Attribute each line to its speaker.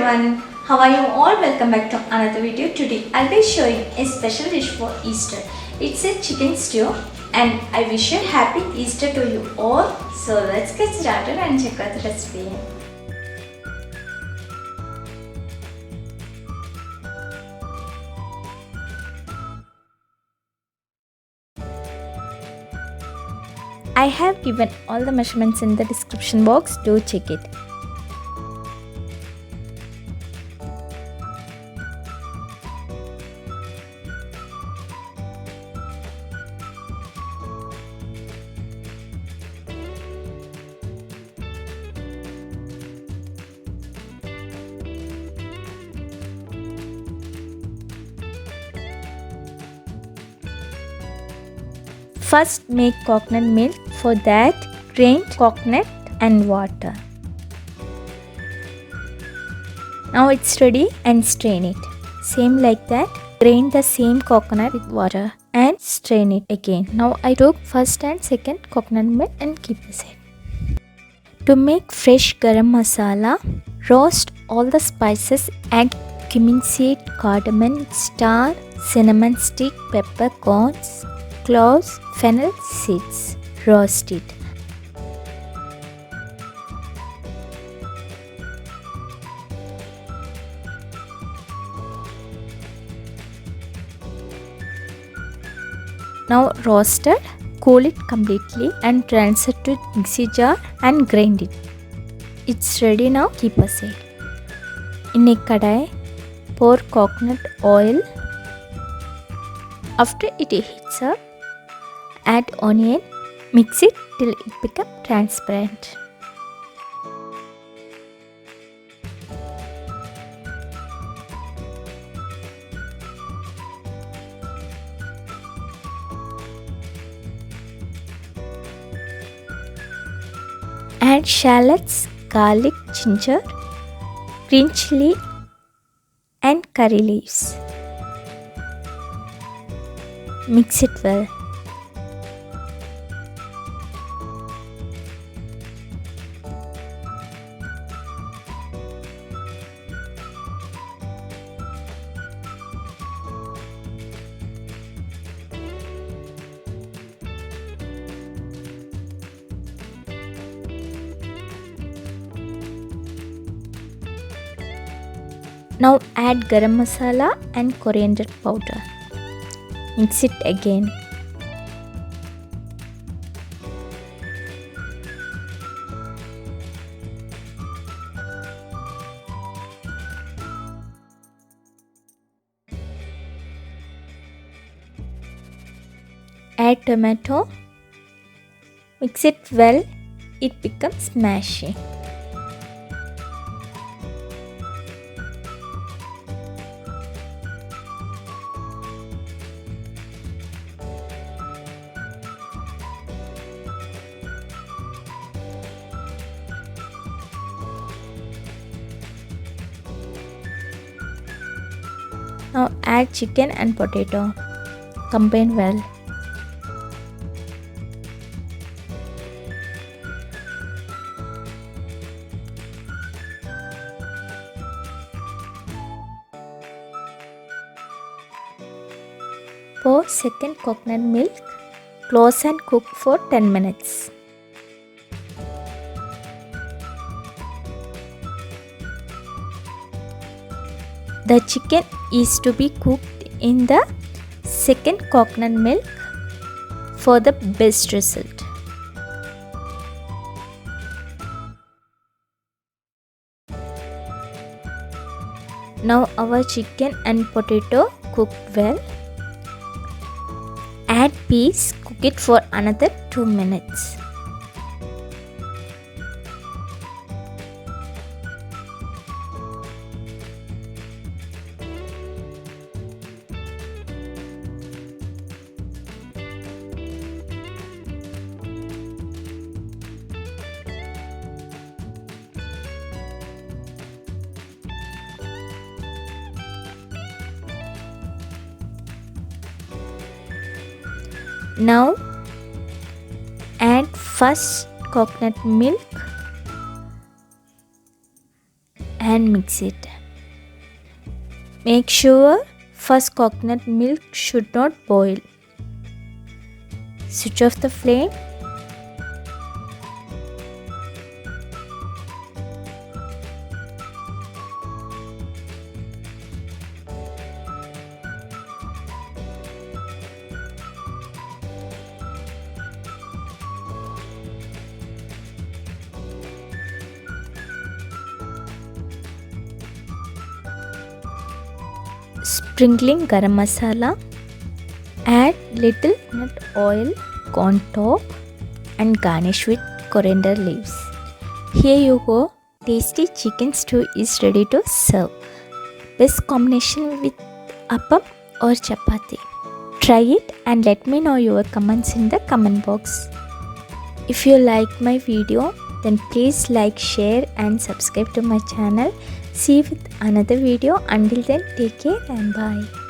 Speaker 1: everyone, how are you all? Welcome back to another video. Today I'll be showing a special dish for Easter. It's a chicken stew and I wish a happy Easter to you all. So let's get started and check out the recipe. I have given all the measurements in the description box, do check it. First make coconut milk. For that, grain coconut and water. Now it's ready and strain it. Same like that, grain the same coconut with water and strain it again. Now I took first and second coconut milk and keep aside. To make fresh garam masala, roast all the spices, add cumin seed, cardamom, star, cinnamon stick, peppercorns, cloves, fennel seeds. Roast it. Now roasted, cool it completely and transfer to mixie jar and grind it. It's ready now, keep aside. In a kadai, pour coconut oil. After it heats up, add onion, mix it till it becomes transparent. Add shallots, garlic, ginger, green chili and curry leaves. Mix it well. Now add garam masala and coriander powder. Mix it again. Add tomato. Mix it well. It becomes mashy. Now add chicken and potato. Combine well. Pour second coconut milk. Close and cook for 10 minutes. The chicken is to be cooked in the second coconut milk for the best result. Now our chicken and potato cooked well. Add peas, cook it for another 2 minutes. Now add first coconut milk and mix it. Make sure first coconut milk should not boil. Switch off the flame. Sprinkling garam masala. Add little nut oil on top and garnish with coriander leaves. Here you go. Tasty chicken stew is ready to serve. Best combination with appam or chapati. Try it and let me know your comments in the comment box. If you like my video, then please like, share and subscribe to my channel. See you with another video. Until then, take care and bye.